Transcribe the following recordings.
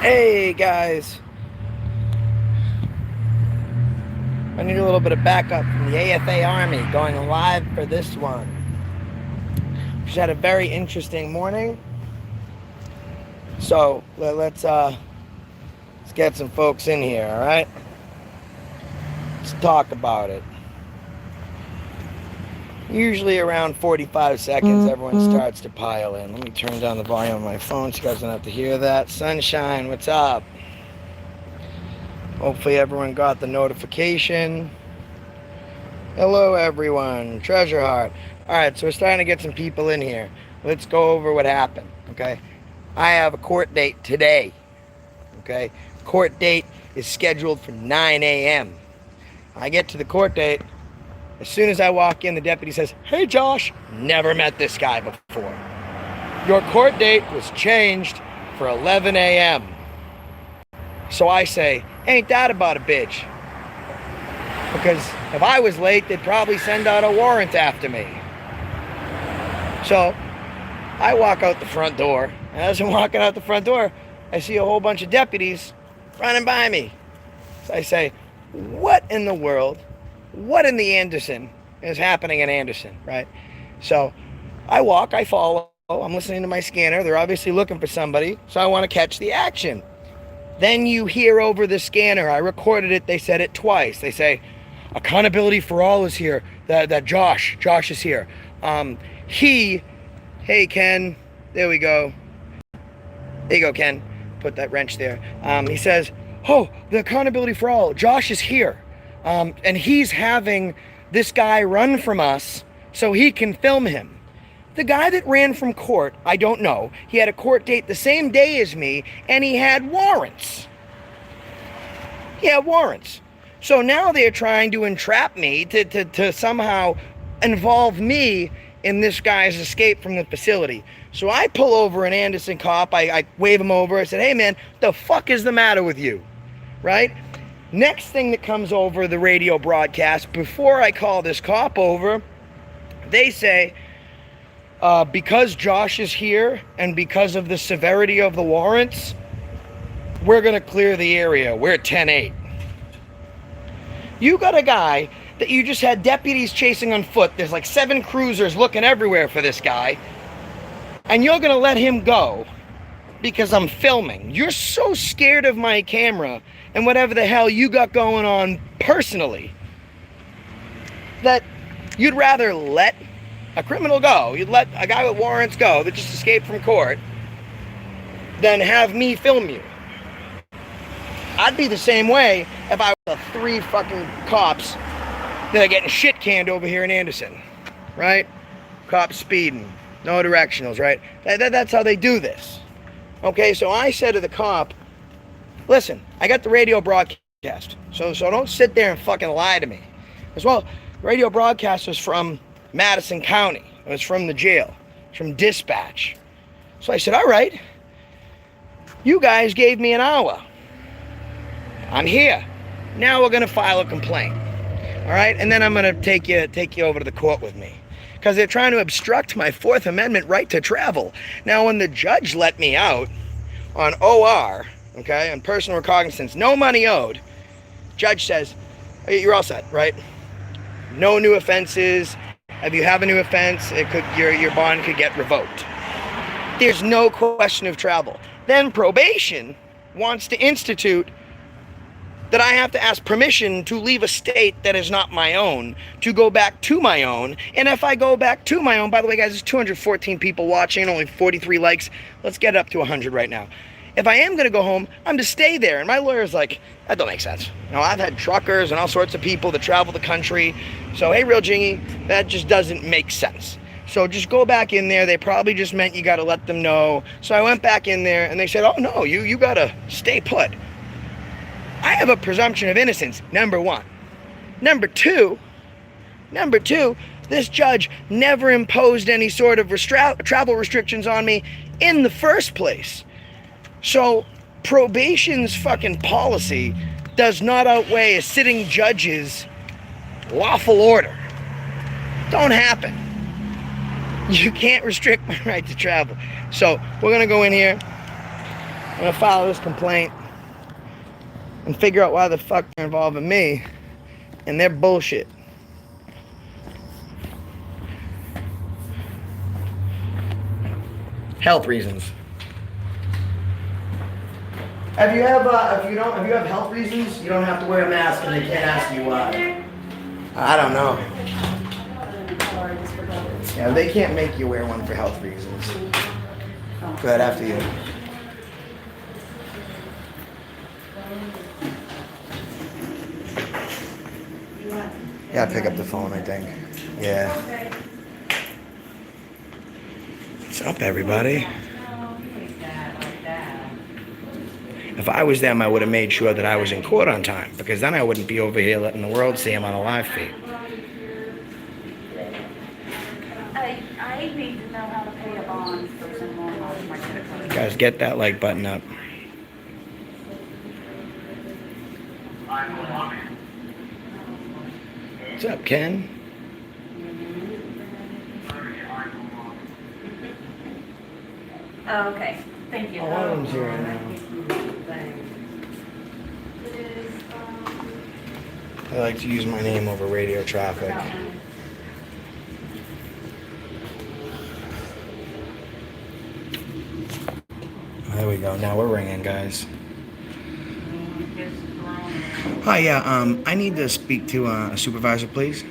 Hey guys, I need a little bit of backup from the AFA Army going live for this one. We just had a very interesting morning, so let's get some folks in here. All right, let's talk about it. Usually around 45 seconds, everyone starts to pile in. Let me turn down the volume on my phone so you guys don't have to hear that. Sunshine, what's up? Hopefully everyone got the notification. Hello everyone, Treasure Heart. Alright, so we're starting to get some people in here. Let's go over what happened, okay? I have a court date today, okay? Court date is scheduled for 9 a.m. I get to the court date. As soon as I walk in, the deputy says, "Hey Josh, never met this guy before. Your court date was changed for 11 a.m. So I say, ain't that about a bitch? Because if I was late, they'd probably send out a warrant after me. So I walk out the front door. And as I'm walking out the front door, I see a whole bunch of deputies running by me. So I say, what in the world? What in the Anderson is happening in Anderson, right? So I walk, I follow, I'm listening to my scanner. They're obviously looking for somebody, so I want to catch the action. Then you hear over the scanner, I recorded it, they said it twice. They say, accountability for all is here. That Josh is here. Hey Ken, there we go. There you go, Ken. Put that wrench there. He says, oh, the accountability for all, Josh is here. And he's having this guy run from us so he can film him. The guy that ran from court, I don't know. He had a court date the same day as me, and he had warrants. He had warrants. So now they're trying to entrap me to somehow involve me in this guy's escape from the facility. So I pull over an Anderson cop. I wave him over. I said, hey man, the fuck is the matter with you? Right? Next thing that comes over the radio broadcast, before I call this cop over, they say, because Josh is here and because of the severity of the warrants, we're going to clear the area. We're 10-8. You got a guy that you just had deputies chasing on foot. There's like 7 cruisers looking everywhere for this guy. And you're going to let him go because I'm filming. You're so scared of my camera and whatever the hell you got going on personally that you'd rather let a criminal go. You'd let a guy with warrants go that just escaped from court than have me film you. I'd be the same way if I was 3 fucking cops that are getting shit canned over here in Anderson, right? Cops speeding, no directionals, right? That's how they do this. Okay, so I said to the cop, listen, I got the radio broadcast, so don't sit there and fucking lie to me. As well, the radio broadcast was from Madison County. It was from the jail. It's from dispatch. So I said, all right, you guys gave me an hour. I'm here. Now we're going to file a complaint. All right, and then I'm going to take you over to the court with me. Because they're trying to obstruct my 4th Amendment right to travel. Now, when the judge let me out on OR, okay, on personal recognizance, no money owed, judge says, you're all set, right? No new offenses. If you have a new offense, your bond could get revoked. There's no question of travel. Then probation wants to institute that I have to ask permission to leave a state that is not my own, to go back to my own. And if I go back to my own, by the way, guys, there's 214 people watching, only 43 likes. Let's get up to 100 right now. If I am going to go home, I'm to stay there. And my lawyer's like, that don't make sense. You know, I've had truckers and all sorts of people that travel the country. So, hey, real Jingy, that just doesn't make sense. So just go back in there. They probably just meant you got to let them know. So I went back in there and they said, oh, no, you got to stay put. I have a presumption of innocence, number one. Number two, this judge never imposed any sort of travel restrictions on me in the first place. So probation's fucking policy does not outweigh a sitting judge's lawful order. Don't happen. You can't restrict my right to travel. So we're going to go in here. gonna file this complaint and figure out why the fuck they're involving me and their bullshit. Health reasons. If you have health reasons, you don't have to wear a mask and they can't ask you why. I don't know. Yeah, they can't make you wear one for health reasons. Go ahead, after you. Yeah, pick up the phone, I think. Yeah. What's up, everybody? If I was them, I would have made sure that I was in court on time, because then I wouldn't be over here letting the world see him on a live feed. I need to know how to pay a bond for some more on my credit card. Guys, get that like button up. What's up, Ken? Oh, okay. Thank you. Oh, one of them's here right now. I like to use my name over radio traffic. There we go. Now we're ringing, guys. Hi, yeah. I need to speak to a supervisor, please.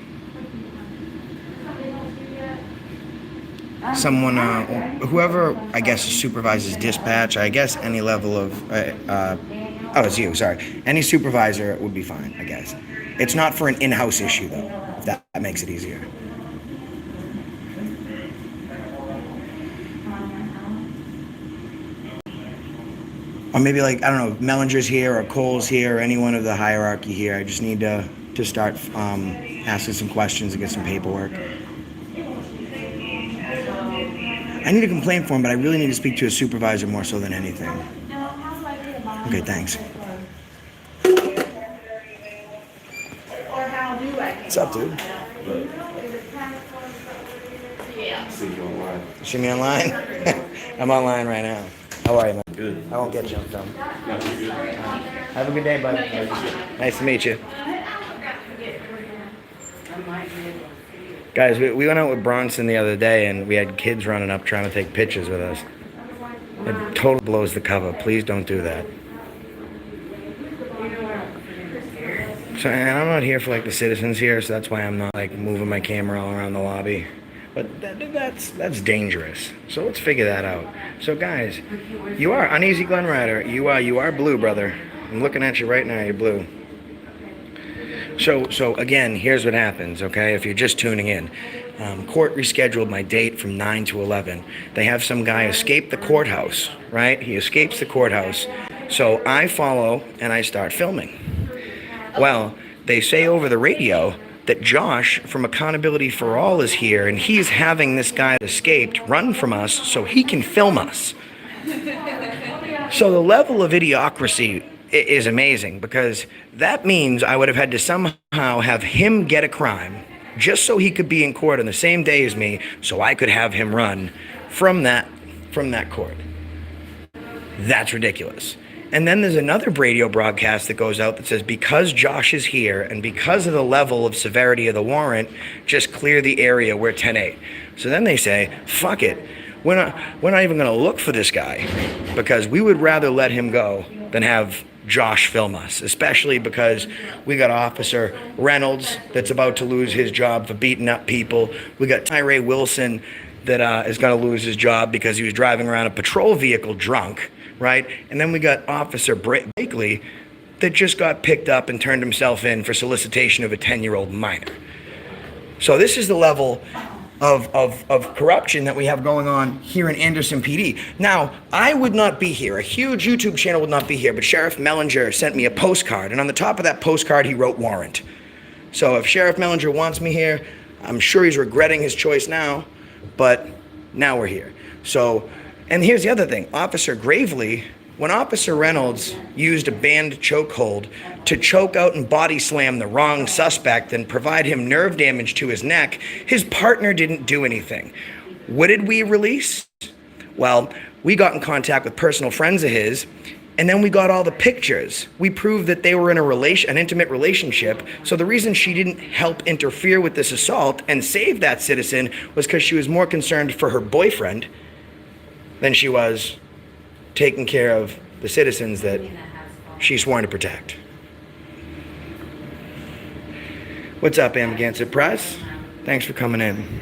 Someone, whoever, I guess, supervises dispatch. I guess any level of, oh, it's you. Sorry. Any supervisor would be fine, I guess. It's not for an in-house issue, though. If that makes it easier. Or maybe, like, I don't know, Mellinger's here or Cole's here or anyone of the hierarchy here. I just need to start asking some questions and get some paperwork. I need a complaint form, but I really need to speak to a supervisor more so than anything. Okay, thanks. What's up, dude? See you online. See me online? I'm online right now. How are you, man? Good. I won't get jumped on. Yeah, you're good. Have a good day, bud. Nice to meet you. Guys, we went out with Bronson the other day, and we had kids running up trying to take pictures with us. It totally blows the cover. Please don't do that. So, and I'm not here for, like, the citizens here, so that's why I'm not, like, moving my camera all around the lobby. But that's dangerous. So let's figure that out. So, guys, you are Uneasy Glen Rider. You are blue, brother. I'm looking at you right now. You're blue. So again, here's what happens, okay, if you're just tuning in. Court rescheduled my date from 9 to 11. They have some guy escape the courthouse, right? He escapes the courthouse. So I follow and I start filming. Well, they say over the radio that Josh from Accountability for All is here, and he's having this guy that escaped run from us so he can film us. So the level of idiocracy is amazing, because that means I would have had to somehow have him get a crime just so he could be in court on the same day as me, so I could have him run from that court. That's ridiculous. And then there's another radio broadcast that goes out that says, because Josh is here and because of the level of severity of the warrant, just clear the area, we're 10-8. So then they say, fuck it, we're not even gonna look for this guy, because we would rather let him go than have Josh film us, especially because we got Officer Reynolds that's about to lose his job for beating up people. We got Tyree Wilson that is gonna lose his job because he was driving around a patrol vehicle drunk, right? And then we got Officer Blakely that just got picked up and turned himself in for solicitation of a 10-year-old minor. So this is the level of corruption that we have going on here in Anderson PD. Now, I would not be here. A huge YouTube channel would not be here, but Sheriff Mellinger sent me a postcard, and on the top of that postcard, he wrote warrant. So if Sheriff Mellinger wants me here, I'm sure he's regretting his choice now, but now we're here. So, and here's the other thing. Officer Gravely, when Officer Reynolds used a banned chokehold to choke out and body slam the wrong suspect and provide him nerve damage to his neck, his partner didn't do anything. What did we release? Well, We got in contact with personal friends of his, and then we got all the pictures. We proved that they were in an intimate relationship. So the reason she didn't help interfere with this assault and save that citizen was because she was more concerned for her boyfriend than she was taking care of the citizens that she's sworn to protect. What's up, Amagansett Press? Thanks for coming in.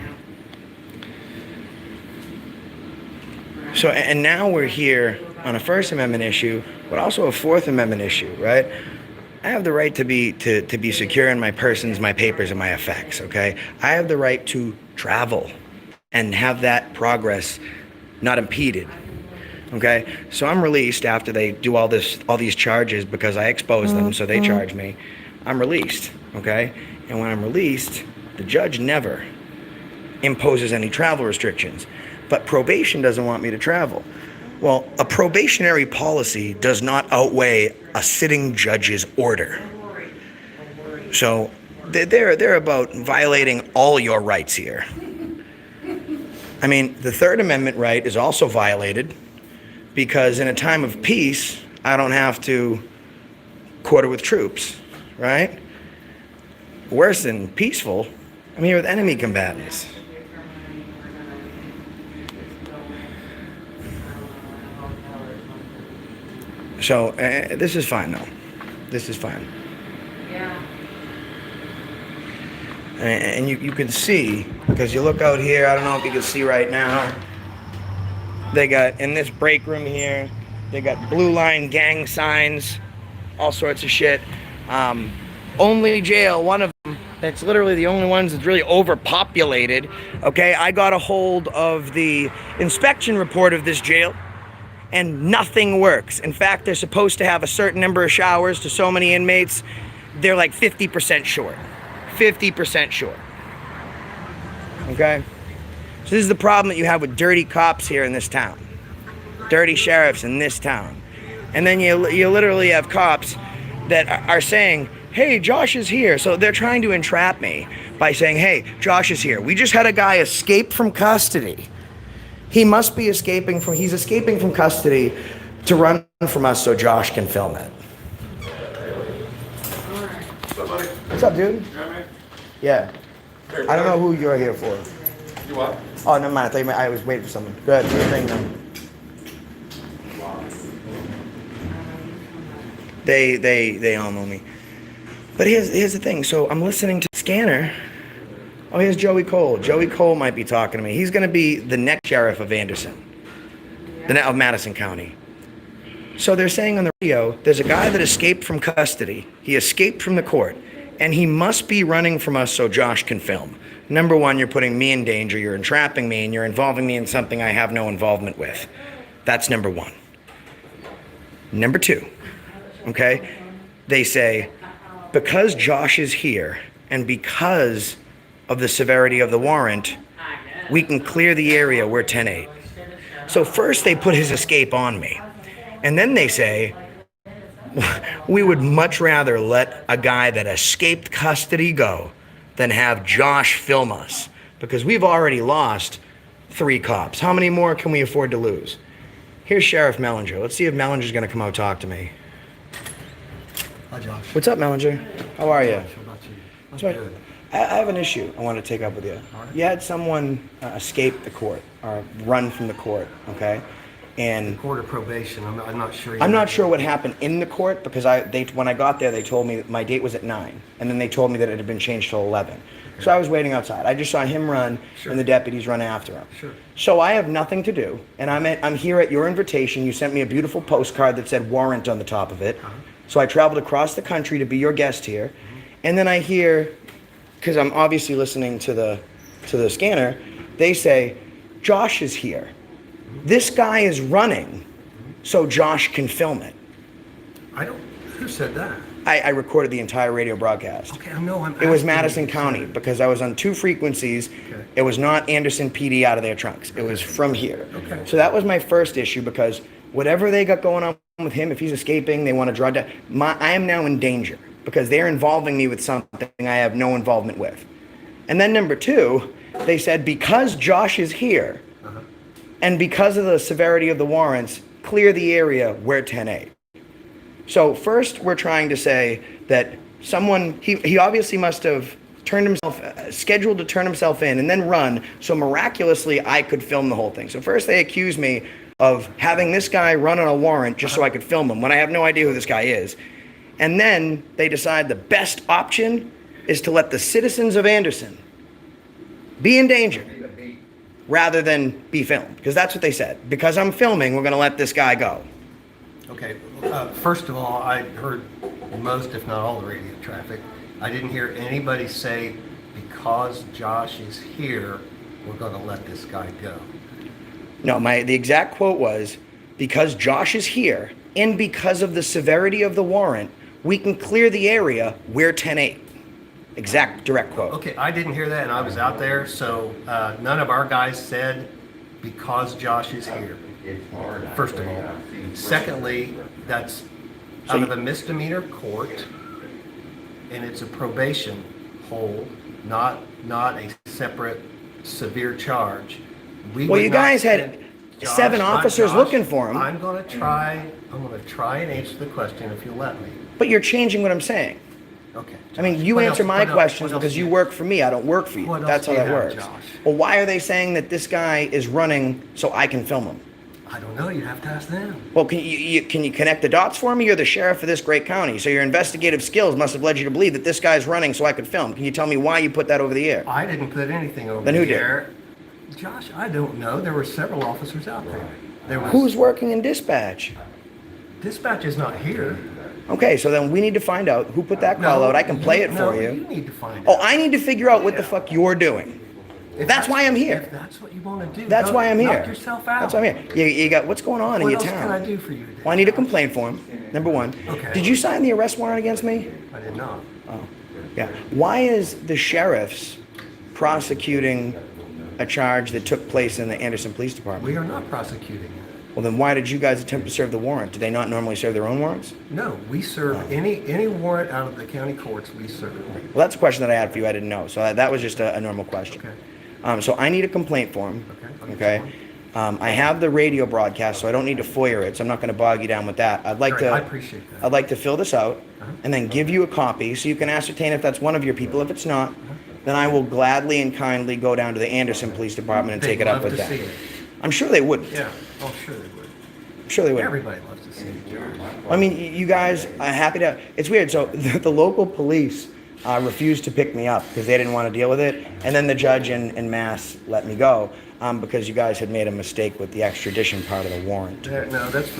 So, and now we're here on a First Amendment issue, but also a Fourth Amendment issue, right? I have the right to be secure in my persons, my papers, and my effects, okay? I have the right to travel and have that progress not impeded, okay? So I'm released after they do all these charges because I exposed them, so they charge me. I'm released, okay? And when I'm released, the judge never imposes any travel restrictions. But probation doesn't want me to travel. Well, a probationary policy does not outweigh a sitting judge's order. So they're about violating all your rights here. I mean, the Third Amendment right is also violated because in a time of peace, I don't have to quarter with troops, right? Worse than peaceful, I'm here with enemy combatants. So, this is fine, though. This is fine. Yeah. And you can see, because you look out here, I don't know if you can see right now, they got, in this break room here, they got blue line gang signs, all sorts of shit. Only jail, one of them, that's literally the only ones that's really overpopulated. Okay, I got a hold of the inspection report of this jail, and nothing works. In fact, they're supposed to have a certain number of showers to so many inmates. They're like 50% short. 50% short. Okay? So this is the problem that you have with dirty cops here in this town. Dirty sheriffs in this town. And then you literally have cops that are saying, hey, Josh is here. So they're trying to entrap me by saying, hey, Josh is here. We just had a guy escape from custody. He must be he's escaping from custody to run from us so Josh can film it. What's up, buddy? What's up, dude? You alright, man? Yeah. I don't know who you're here for. You what? Oh, never mind. I was waiting for someone. Go ahead, do your thing then. They all know me. But here's the thing. So I'm listening to the scanner. Oh, here's Joey Cole. Joey Cole might be talking to me. He's going to be the next sheriff of of Madison County. So they're saying on the radio, there's a guy that escaped from custody. He escaped from the court, and he must be running from us so Josh can film. Number one, you're putting me in danger. You're entrapping me, and you're involving me in something I have no involvement with. That's number one. Number two, okay? They say, because Josh is here, and because of the severity of the warrant, we can clear the area. We're 10-8. So first they put his escape on me. And then they say, we would much rather let a guy that escaped custody go than have Josh film us. Because we've already lost 3 cops. How many more can we afford to lose? Here's Sheriff Mellinger. Let's see if Mellinger's gonna come out and talk to me. Hi, Josh. What's up, Mellinger? How are you? How about you? I'm Sorry. good. I have an issue I want to take up with you. You had someone escape the court or run from the court, okay? And Court of probation. I'm not sure. I'm not sure what happened in the court because when I got there, they told me that my date was at 9, and then they told me that it had been changed till 11. So I was waiting outside. I just saw him run, Sure. and the deputies run after him. Sure. So I have nothing to do, and I'm here at your invitation. You sent me a beautiful postcard that said warrant on the top of it. So I traveled across the country to be your guest here, and then I hear, because I'm obviously listening to the scanner, they say, Josh is here. This guy is running so Josh can film it. Who said that? I recorded the entire radio broadcast. Okay, I know. It was Madison County because I was on 2 frequencies. Okay. It was not Anderson PD out of their trunks. It was from here. Okay. So that was my first issue because whatever they got going on with him, if he's escaping, they want to draw down. I am now in danger because they're involving me with something I have no involvement with. And then number 2, they said because Josh is here, And because of the severity of the warrants, clear the area where 10A. So first we're trying to say that someone, he obviously must have turned himself, scheduled to turn himself in and then run, so miraculously I could film the whole thing. So first they accuse me of having this guy run on a warrant just so I could film him when I have no idea who this guy is. And then they decide the best option is to let the citizens of Anderson be in danger rather than be filmed, because that's what they said. Because I'm filming, we're going to let this guy go. Okay, first of all, I heard most, if not all, the radio traffic. I didn't hear anybody say, because Josh is here, we're going to let this guy go. No, the exact quote was, because Josh is here and because of the severity of the warrant, we can clear the area where 10-8. Exact direct quote. Okay, I didn't hear that, and I was out there, so none of our guys said, because Josh is here, first of all. Secondly, that's out of a misdemeanor court, and it's a probation hold, not a separate severe charge. Well, you guys had 7 officers looking for him. I'm gonna try and answer the question if you'll let me. But you're changing what I'm saying. Okay. I mean, you answer my questions because you work for me. I don't work for you. That's how that works. Well, why are they saying that this guy is running so I can film him? I don't know. You have to ask them. Well, can you connect the dots for me? You're the sheriff of this great county, so your investigative skills must have led you to believe that this guy's running so I could film. Can you tell me why you put that over the air? I didn't put anything over Then who the did? air. Josh, I don't know. There were several officers out there. Who's working in dispatch? Dispatch is not here. Okay, so then we need to find out who put that call out. I can play it for you. You need to find Oh, out. I need to figure out what the fuck you're doing. That's why I'm here. If that's what you want to do. That's why I'm here. Knock yourself out. That's why I'm here. You got what's going on in What your else town? can I do for you today? Well, I need a complaint form. Number 1. Okay. Did you sign the arrest warrant against me? I did not. Oh, yeah. Why is the sheriff's prosecuting a charge that took place in the Anderson Police Department? We are not prosecuting it. Well, then why did you guys attempt to serve the warrant? Do they not normally serve their own warrants? No, we serve any warrant out of the county courts. We serve. Well, that's a question that I had for you. I didn't know. So that was just a normal question. Okay. So I need a complaint form. Okay. Okay. I have the radio broadcast, so I don't need to FOIA it. So I'm not going to bog you down with that. I'd like Great, to. I appreciate that. I'd like to fill this out and then give you a copy so you can ascertain if that's one of your people. If it's not, then I will gladly and kindly go down to the Anderson Police Department and take it up with them. They'd love to see it. I'm sure they wouldn't. Yeah. Oh, sure they would. I'm sure they would. Everybody loves to see it. I mean, you guys are happy to. It's weird. So the local police refused to pick me up because they didn't want to deal with it, and then the judge in Mass let me go because you guys had made a mistake with the extradition part of the warrant. No, that's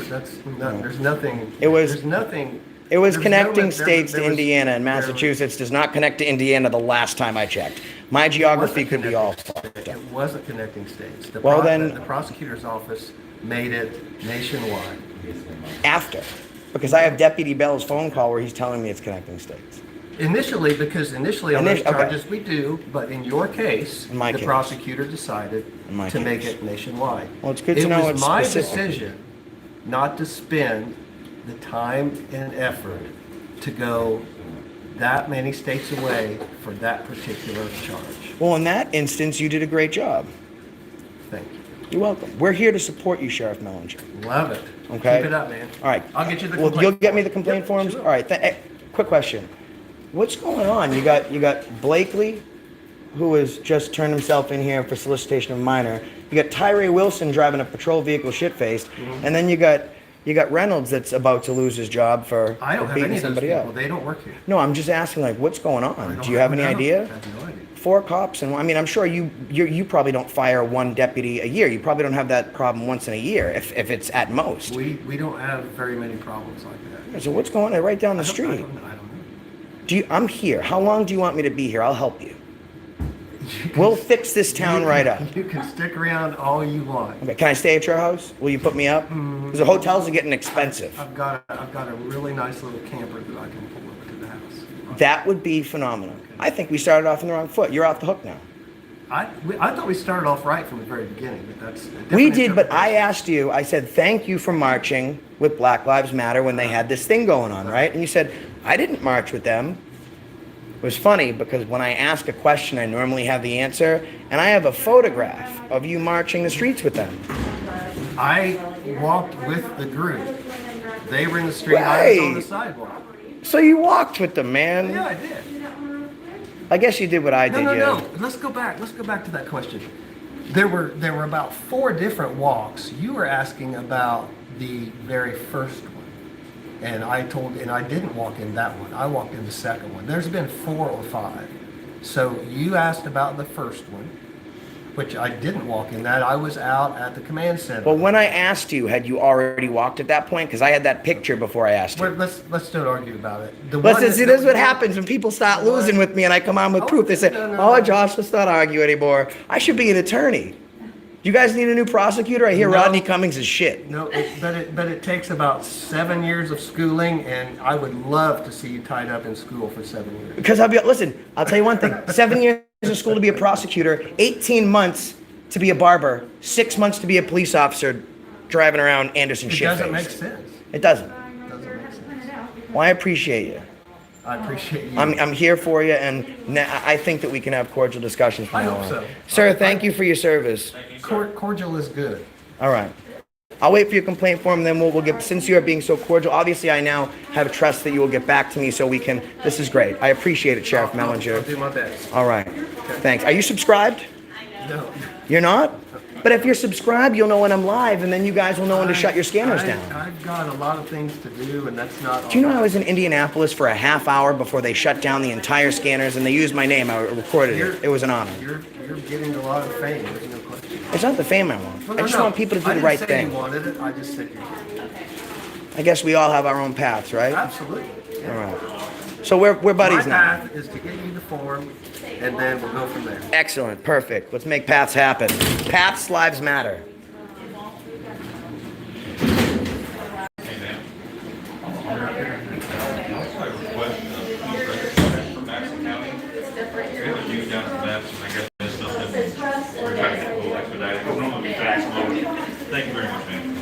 no, there's nothing. It was- There's nothing. It was there's connecting no- states there to was- Indiana, and there was- Massachusetts does not connect to Indiana the last time I checked. My geography could be all fucked up. It wasn't connecting states. Well, then- The prosecutor's office made it nationwide. After, because I have Deputy Bell's phone call where he's telling me it's connecting states. Initially, because initially on those Okay. charges we do, but in your case, In my the case. prosecutor decided In my to make case. it nationwide. Well, it's good to know It it's was my specific. decision not to spend the time and effort to go that many states away for that particular charge. Well, in that instance, you did a great job. Thank you. You're welcome. We're here to support you, Sheriff Mellinger. Love it. Okay. Keep it up, man. All right. I'll get you the Well, complaint you'll get me form. the complaint Yep, forms? sure. All right. Quick question. What's going on? You got Blakely, who has just turned himself in here for solicitation of a minor. You got Tyree Wilson driving a patrol vehicle shit-faced. Mm-hmm. And then you got Reynolds that's about to lose his job for I don't have beating any of those somebody people. up. They don't work here. No, I'm just asking, like, what's going I on? don't Do you have any I idea? have no idea. 4 cops, and I mean, I'm sure you probably don't fire 1 deputy a year. You probably don't have that problem once in a year, if it's at most. We don't have very many problems like that. So what's going on right down the I don't- street? I don't know. I'm here. How long do you want me to be here? I'll help you. We'll fix this town right up. You can stick around all you want. Okay, can I stay at your house? Will you put me up? Because the hotels are getting expensive. I've got a really nice little camper that I can pull over to the house. That would be phenomenal. I think we started off on the wrong foot. You're off the hook now. I thought we started off right from the very beginning, but that's a different We did, but I interpretation. asked you, I said, thank you for marching with Black Lives Matter when they had this thing going on, right? And you said, I didn't march with them. It was funny because when I ask a question, I normally have the answer, and I have a photograph of you marching the streets with them. I walked with the group. They were in the street. I was on the Right. sidewalk. So you walked with them, man. Yeah, I did. I guess you did what I did. No. Let's go back. Let's go back to that question. There were about 4 different walks. You were asking about the very first one, and I didn't walk in that one. I walked in the second one. There's been 4 or 5. So you asked about the first one, which I didn't walk in that. I was out at the command center. Well, when I asked you, had you already walked at that point? Because I had that picture before I asked you. Let's don't argue about it. See, this is what happens when people start losing with me and I come on with proof. They say, oh, Josh, let's not argue anymore. I should be an attorney. You guys need a new prosecutor? I hear No. Rodney Cummings is shit. No, but it takes about 7 years of schooling, and I would love to see you tied up in school for 7 years. Because listen, I'll tell you one thing. 7 years of school to be a prosecutor, 18 months to be a barber, 6 months to be a police officer driving around Anderson It shit doesn't face. make sense. It doesn't. It doesn't make sense. Well, I appreciate you. I appreciate you. I'm here for you, and I think that we can have cordial discussions from I now hope on. so. Sir, thank you for your service. Cordial is good. All right. I'll wait for your complaint form, then we'll get, since you are being so cordial, obviously I now have trust that you will get back to me so we can, this is great. I appreciate it, Sheriff I'll Mellinger. do my best. All right. Thanks. Are you subscribed? No. You're not? But if you're subscribed, you'll know when I'm live, and then you guys will know when to shut your scanners down. I've got a lot of things to do, and that's not. Do you know I was in Indianapolis for a half hour before they shut down the entire scanners, and they used my name. I recorded it. It was an honor. You're getting a lot of fame. There's no question. It's not the fame I want. Well, I just want people to do the right I thing. didn't say you wanted it. I just said you did. I guess we all have our own paths, right? Absolutely. Yeah. All right. So we're buddies My now. path is to get you the form, and then we'll go from there. Excellent. Perfect. Let's make paths happen. Paths, lives matter. Thank you very much, man.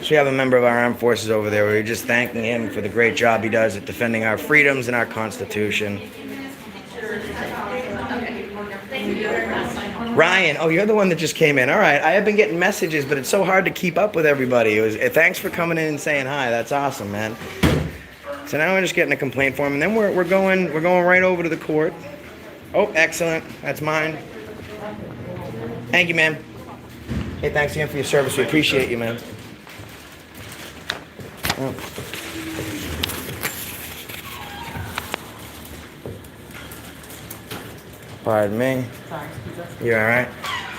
So we have a member of our armed forces over there. We're just thanking him for the great job he does at defending our freedoms and our Constitution. Ryan, oh, you're the one that just came in. All right, I have been getting messages, but it's so hard to keep up with everybody. Thanks for coming in and saying hi. That's awesome, man. So now we're just getting a complaint form, and then we're going right over to the court. Oh, excellent. That's mine. Thank you, man. Hey, thanks again for your service. We appreciate you, man. Oh. Pardon me. You all right?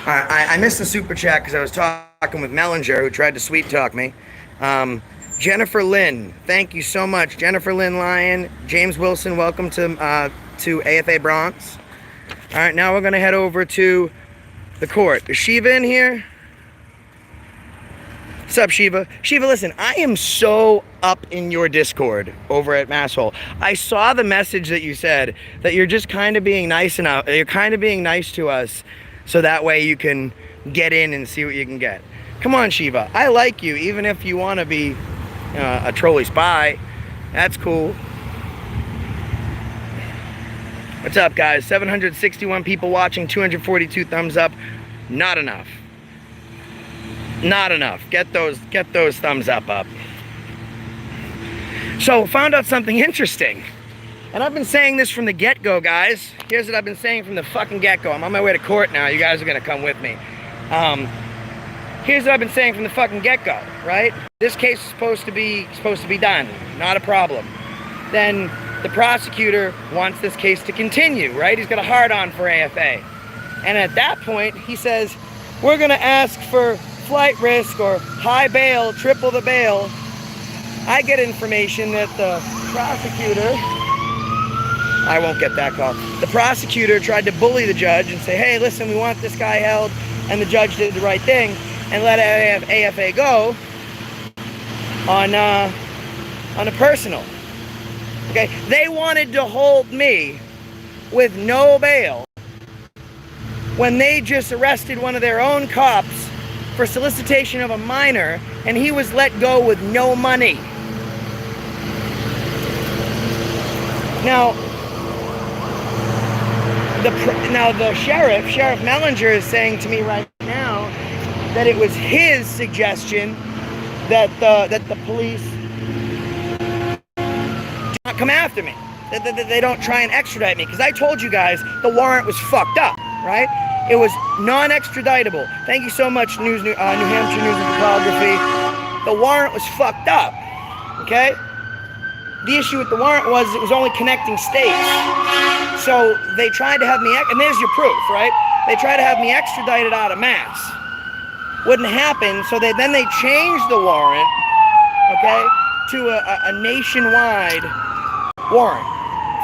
I missed the super chat because I was talking with Mellinger, who tried to sweet talk me. Jennifer Lynn, thank you so much. Jennifer Lynn Lyon, James Wilson, welcome to AFA Bronx. All right, now we're gonna head over to the court. Is Shiva in here? What's up, Shiva? Shiva, listen, I am so up in your Discord over at Masshole. I saw the message that you said that you're just kind of being nice enough. You're kind of being nice to us so that way you can get in and see what you can get. Come on, Shiva. I like you, even if you want to be a trolley spy. That's cool. What's up, guys? 761 people watching, 242 thumbs up. Not enough. Not enough. Get those thumbs up. So, found out something interesting. And I've been saying this from the get-go, guys. Here's what I've been saying from the fucking get-go. I'm on my way to court now. You guys are gonna come with me. Here's what I've been saying from the fucking get-go, right? This case is supposed to be done. Not a problem. Then the prosecutor wants this case to continue, right? He's got a hard-on for AFA. And at that point, he says, we're gonna ask for flight risk or high bail, triple the bail. I get information that the prosecutor, I won't get that call. The prosecutor tried to bully the judge and say, hey, listen, we want this guy held, and the judge did the right thing and let AFA go on a personal. Okay, they wanted to hold me with no bail when they just arrested one of their own cops for solicitation of a minor, and he was let go with no money. Now the Sheriff Mellinger is saying to me right now that it was his suggestion that the police do not come after me, that they don't try and extradite me, because I told you guys the warrant was fucked up, right? It was non-extraditable. Thank you so much, New Hampshire News and Photography. The warrant was fucked up, okay? The issue with the warrant was it was only connecting states. So they tried to have me, and there's your proof, right? They tried to have me extradited out of Mass. Wouldn't happen, so then they changed the warrant, okay, to a nationwide warrant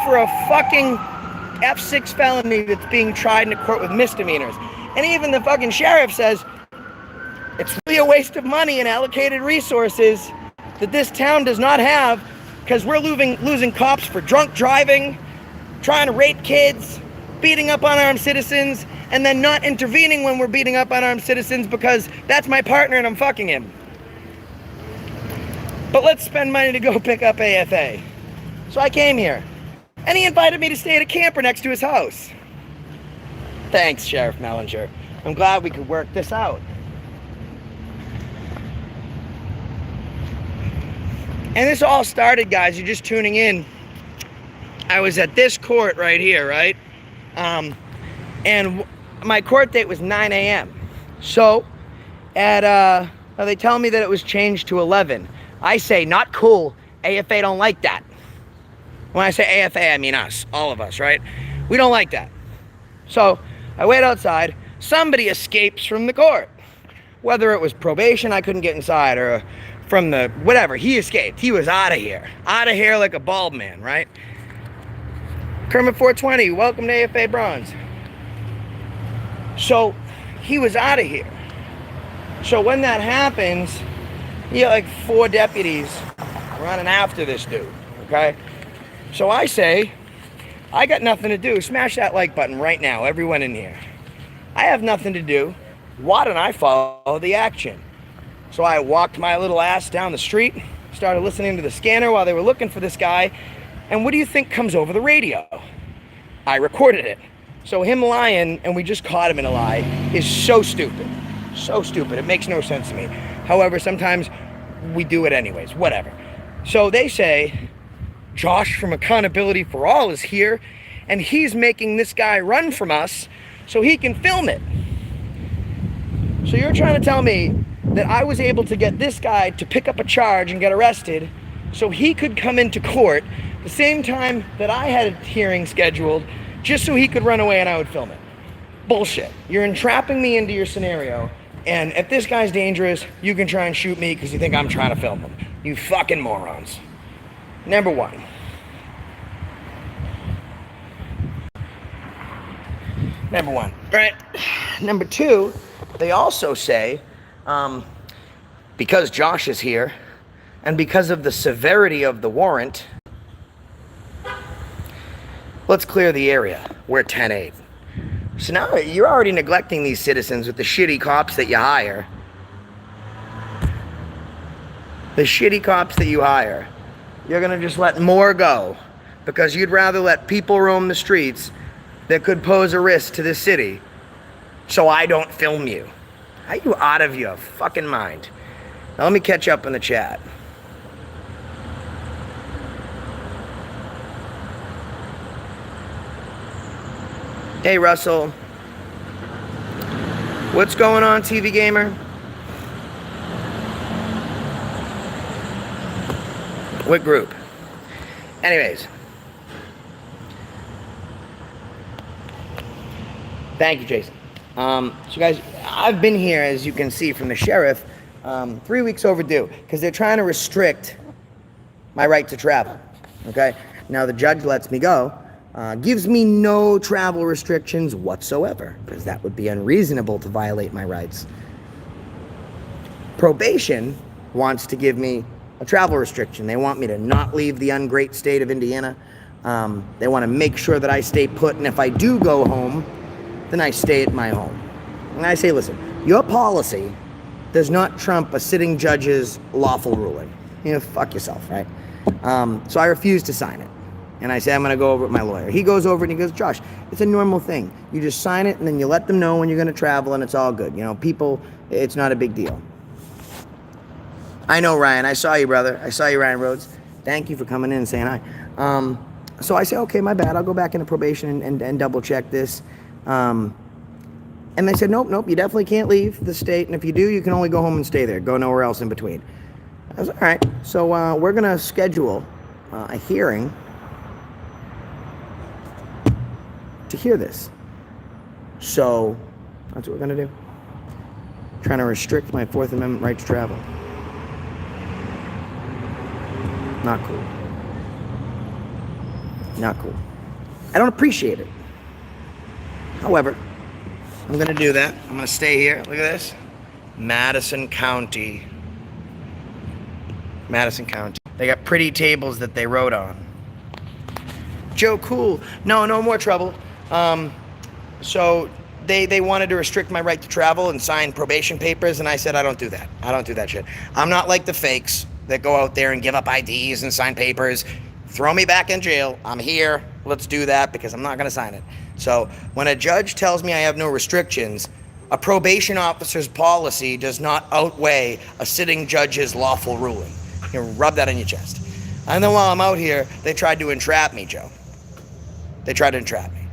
for a fucking F6 felony that's being tried in a court with misdemeanors. And even the fucking sheriff says it's really a waste of money and allocated resources that this town does not have, because we're losing cops for drunk driving, trying to rape kids, beating up unarmed citizens, and then not intervening when we're beating up unarmed citizens because that's my partner and I'm fucking him. But let's spend money to go pick up AFA. So I came here, and he invited me to stay at a camper next to his house. Thanks, Sheriff Mellinger. I'm glad we could work this out. And this all started, guys, you're just tuning in. I was at this court right here, right? And my court date was 9 a.m. So, now they tell me that it was changed to 11. I say, not cool. AFA don't like that. When I say AFA, I mean us, all of us, right? We don't like that. So, I wait outside. Somebody escapes from the court. Whether it was probation, I couldn't get inside, or from the, whatever, he escaped. He was out of here. Out of here like a bald man, right? Kermit 420, welcome to AFA Bronze. So, he was out of here. So when that happens, you got like 4 deputies running after this dude, okay? So I say, I got nothing to do. Smash that like button right now, everyone in here. I have nothing to do. Why don't I follow the action? So I walked my little ass down the street, started listening to the scanner while they were looking for this guy, and what do you think comes over the radio? I recorded it. So him lying, and we just caught him in a lie, is so stupid. So stupid. It makes no sense to me. However, sometimes we do it anyways. Whatever. So they say, Josh from Accountability for All is here, and he's making this guy run from us so he can film it. So you're trying to tell me that I was able to get this guy to pick up a charge and get arrested so he could come into court the same time that I had a hearing scheduled, just so he could run away and I would film it. Bullshit. You're entrapping me into your scenario, and if this guy's dangerous, you can try and shoot me because you think I'm trying to film him. You fucking morons. Number one. Right? Number two, they also say, because Josh is here, and because of the severity of the warrant, let's clear the area. We're 10-8. So now you're already neglecting these citizens with the shitty cops that you hire. The shitty cops that you hire. You're gonna just let more go because you'd rather let people roam the streets that could pose a risk to this city so I don't film you. Are you out of your fucking mind? Now let me catch up in the chat. Hey Russell, what's going on, TV Gamer? What group? Anyways, thank you, Jason. So guys, I've been here, as you can see from the sheriff, 3 weeks overdue because they're trying to restrict my right to travel. Okay, now the judge lets me go. Gives me no travel restrictions whatsoever, because that would be unreasonable to violate my rights. Probation wants to give me a travel restriction. They want me to not leave the ungreat state of Indiana. They want to make sure that I stay put, and if I do go home, then I stay at my home. And I say, listen, your policy does not trump a sitting judge's lawful ruling. You know, fuck yourself, right? So I refuse to sign it. And I say, I'm going to go over it with my lawyer. He goes over it and he goes, Josh, it's a normal thing. You just sign it and then you let them know when you're going to travel and it's all good. You know, people, it's not a big deal. I know, Ryan. I saw you, brother. I saw you, Ryan Rhodes. Thank you for coming in and saying hi. So I say, okay, my bad. I'll go back into probation and double check this. And they said, nope, you definitely can't leave the state. And if you do, you can only go home and stay there. Go nowhere else in between. I was all right. So we're going to schedule a hearing to hear this. So that's what we're going to do. Trying to restrict my Fourth Amendment right to travel. Not cool. Not cool. I don't appreciate it. However, I'm going to do that. I'm going to stay here. Look at this. Madison County. Madison County. They got pretty tables that they wrote on. Joe Cool. No more trouble. So they wanted to restrict my right to travel and sign probation papers, and I said, I don't do that. I don't do that shit. I'm not like the fakes that go out there and give up IDs and sign papers. Throw me back in jail. I'm here. Let's do that because I'm not going to sign it. So when a judge tells me I have no restrictions, a probation officer's policy does not outweigh a sitting judge's lawful ruling. You rub that on your chest. And then while I'm out here, they tried to entrap me, Joe. They tried to entrap me.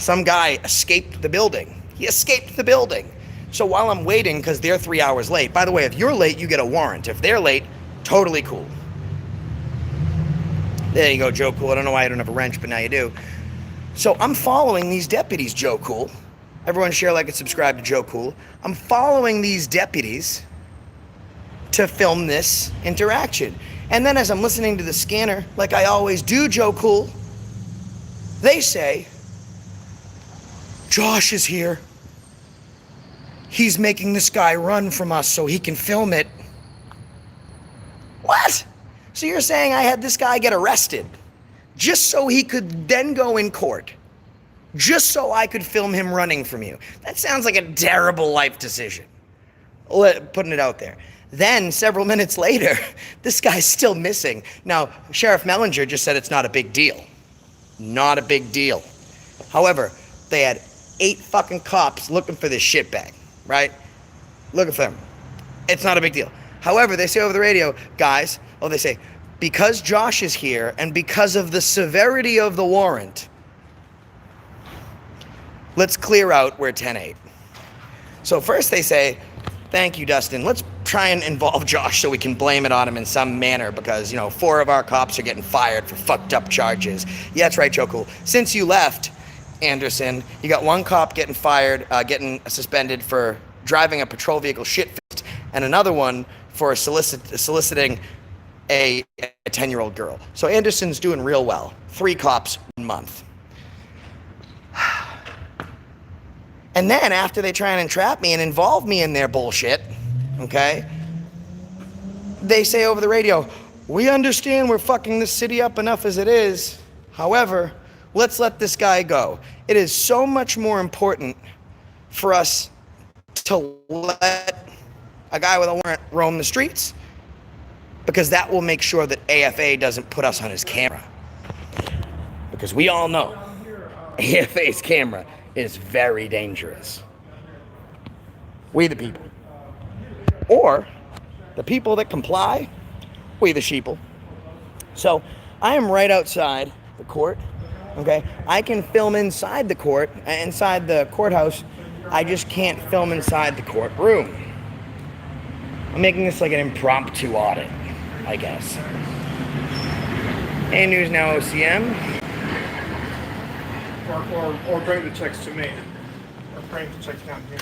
Some guy escaped the building. He escaped the building. So while I'm waiting, because they're 3 hours late. By the way, if you're late, you get a warrant. If they're late, totally cool. There you go, Joe Cool. I don't know why I don't have a wrench, but now you do. So I'm following these deputies, Joe Cool. Everyone share, like, and subscribe to Joe Cool. I'm following these deputies to film this interaction. And then as I'm listening to the scanner, like I always do, Joe Cool, they say, Josh is here. He's making this guy run from us so he can film it. What? So you're saying I had this guy get arrested just so he could then go in court, just so I could film him running from you? That sounds like a terrible life decision, putting it out there. Then several minutes later, this guy's still missing. Now, Sheriff Mellinger just said it's not a big deal. Not a big deal. However, they had 8 fucking cops looking for this shitbag, right? Looking for him. It's not a big deal. However, they say over the radio, guys, they say, because Josh is here and because of the severity of the warrant, let's clear out where 10-8. So first they say, thank you, Dustin. Let's try and involve Josh so we can blame it on him in some manner because, 4 of our cops are getting fired for fucked up charges. Yeah, that's right, Joe Cool. Since you left, Anderson, you got 1 cop getting fired, getting suspended for driving a patrol vehicle shit-faced, and another one for soliciting a 10-year-old girl. So Anderson's doing real well. 3 cops 1 month. And then after they try and entrap me and involve me in their bullshit, okay, they say over the radio, we understand we're fucking this city up enough as it is. However, let's let this guy go. It is so much more important for us to let a guy with a warrant roam the streets because that will make sure that AFA doesn't put us on his camera. Because we all know AFA's camera is very dangerous. We the people. Or the people that comply, we the sheeple. So I am right outside the court, okay? I can film inside the court, inside the courthouse. I just can't film inside the courtroom. I'm making this like an impromptu audit, I guess. A News Now OCM. Or bring the checks to me. Or bring the checks down here.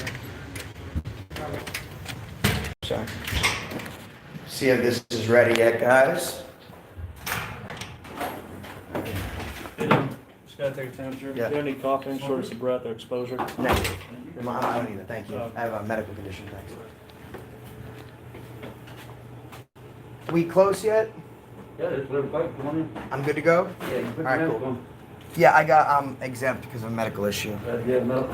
Sorry. See if this is ready yet, guys. Just gotta take a temperature. Yeah. Do you have any coughing, shortness of breath, or exposure? No. I don't need it, thank you. I have a medical condition, thanks. We close yet? Yeah, just let it go. Come on in. I'm good to go? Yeah, All right, cool. Yeah, I got exempt because of a medical issue. Yeah, no.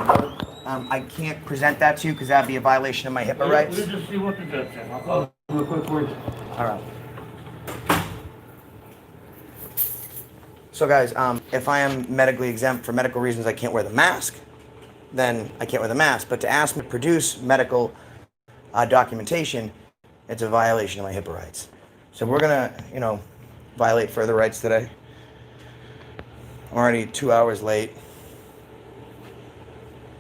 I can't present that to you because that'd be a violation of my HIPAA rights. We'll just see what the judge says. I'll do a quick word. All right. So guys, if I am medically exempt for medical reasons, I can't wear the mask, then I can't wear the mask. But to ask me to produce medical documentation, it's a violation of my HIPAA rights. So we're gonna, violate further rights today. I'm already 2 hours late.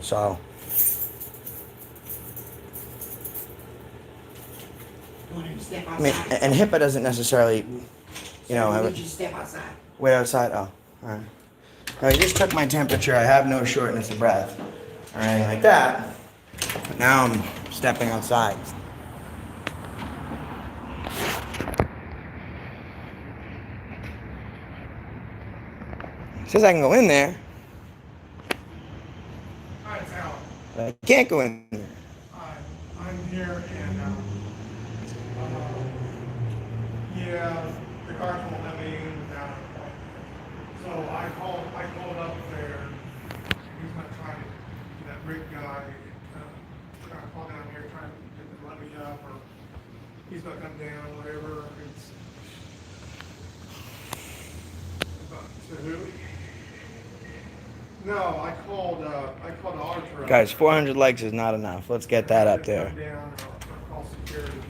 So, Want him to step I mean, outside? and HIPAA doesn't necessarily, have Would it. you step outside? Wait outside. Oh, all right. No, he just took my temperature. I have no shortness of breath or anything like that. But now I'm stepping outside. It says I can go in there, Hi, it's Alan. but I can't go in there. I'm here and, yeah, the guards won't let me in without an appointment. So I called up there. He's not trying to, that Rick guy, trying to call down here, trying to get them to let me up, or he's not come down, whatever. It's, to who? No, I called the auditor. Guys, 400 likes is not enough. Let's get that up there. Come down or call security.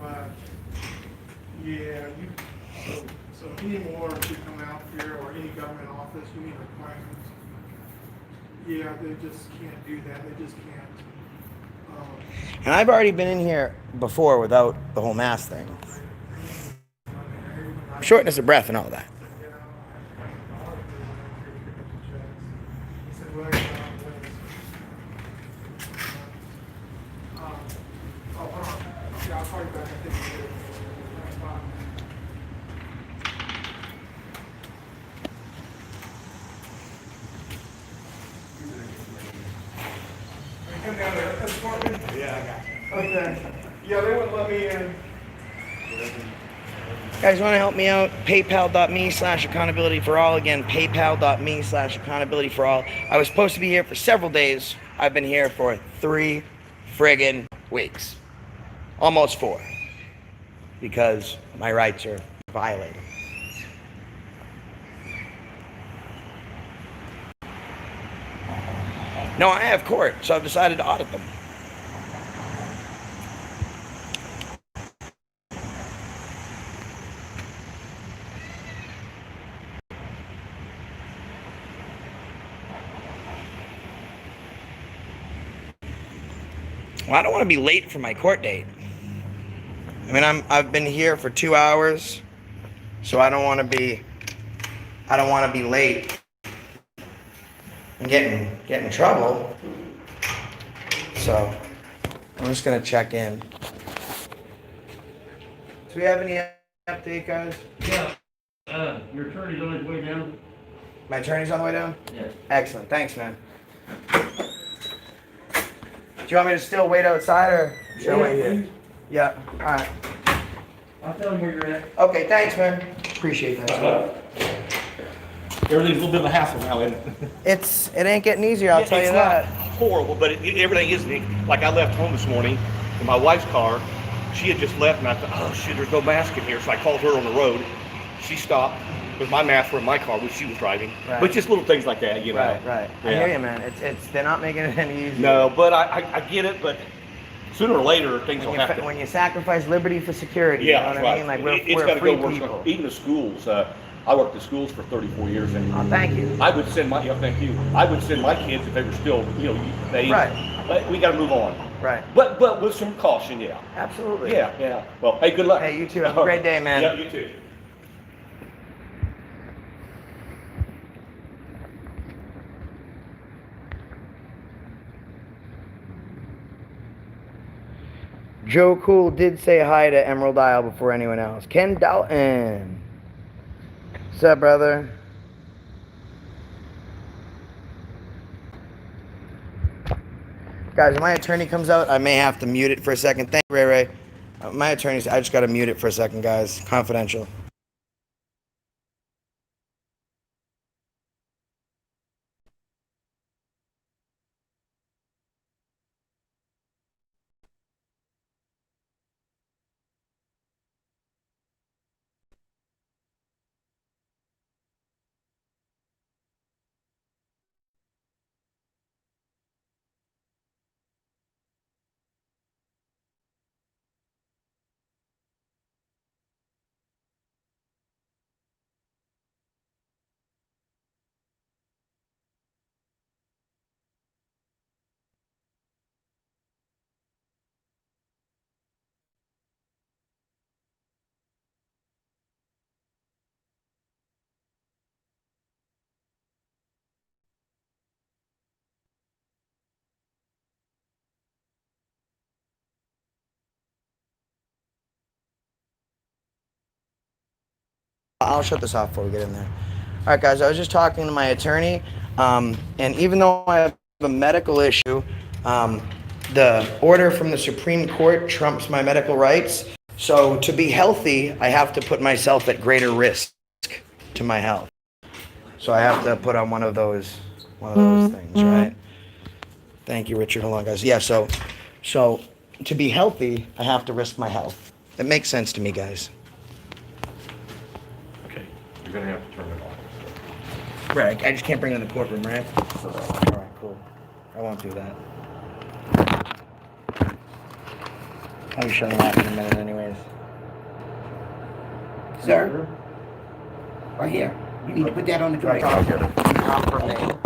But yeah, so any more to come out here or any government office, you need requirements. Yeah, they just can't do that. They just can't. And I've already been in here before without the whole mask thing. Shortness of breath and all that. He said, well, oh, hold on. Yeah, I'll call you back. I think you did. Bye. Come down there. Escort me? Yeah, I got you. Okay. Yeah, they wouldn't let me in. Guys, want to help me out? PayPal.me/accountability for all. Again, PayPal.me/accountability for all. I was supposed to be here for several days. I've been here for 3 friggin' weeks. Almost 4. Because my rights are violated. No, I have court, so I've decided to audit them. Well, I don't want to be late for my court date. I mean, I've been here for 2 hours, so I don't want to be late and get in trouble. So I'm just gonna check in. Do we have any update, guys? Yeah, your attorney's on his way down? My attorney's on the way down? Yes. Excellent. Thanks, man. Do you want me to still wait outside or should I wait here? Yeah. All right. I'll tell him where you're at. Okay. Thanks, man. Appreciate that. Everything's a little bit of a hassle now, isn't it? It ain't getting easier. I'll tell you It's that. not horrible, but everything is neat. Like I left home this morning in my wife's car. She had just left, and I thought, oh shit, there's no mask in here. So I called her on the road. She stopped with my mask were in my car, which she was driving. Right. But just little things like that, you know. Right. I Yeah. hear you, man. They're not making it any easier. No, but I get it. But sooner or later, things will have to. When you sacrifice liberty for security, Yeah, you know that's what I right. mean? Like It's we're got to free go work. people. Even the schools. I worked at schools for 34 years, and Oh, thank you. I would send my thank you. I would send my kids if they were still they. Right. But we got to move on. Right. But with some caution, yeah. Absolutely. Yeah. Well, hey, good luck. Hey, you too. Have a great day, man. Yeah, you too. Joe Cool did say hi to Emerald Isle before anyone else. Ken Dalton. What's up, brother? Guys, when my attorney comes out, I may have to mute it for a second. Thank you, Ray Ray. My attorney's, I just got to mute it for a second, guys. Confidential. I'll shut this off before we get in there. All right, guys, I was just talking to my attorney, and even though I have a medical issue, the order from the Supreme Court trumps my medical rights. So to be healthy, I have to put myself at greater risk to my health. So I have to put on one of those things, right? Thank you, Richard. Hold on, guys. Yeah, so to be healthy, I have to risk my health. It makes sense to me, guys. Okay, you're gonna have to turn it off. Right, I just can't bring it in the courtroom, right? All right, cool. I won't do that. I'll be shutting off in a minute anyways. Sir? Right here. You need to put that on the Right, drive. I'll get it. Confronting.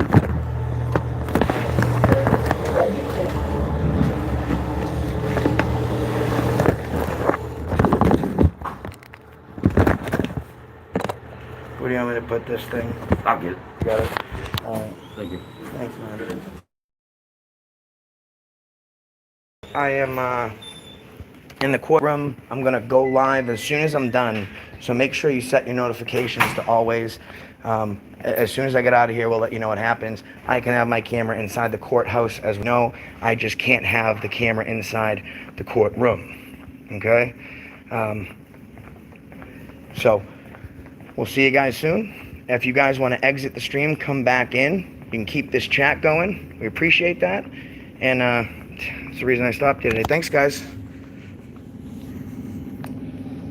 Where do you want me to put this thing? I'll get it. Got it. All right. Thank you. Thanks, man. I am in the courtroom. I'm gonna go live as soon as I'm done. So make sure you set your notifications to always. As soon as I get out of here, we'll let you know what happens. I can have my camera inside the courthouse, as we know. I just can't have the camera inside the courtroom. Okay? So we'll see you guys soon. If you guys want to exit the stream, come back in. You can keep this chat going. We appreciate that. And that's the reason I stopped you today. Thanks, guys.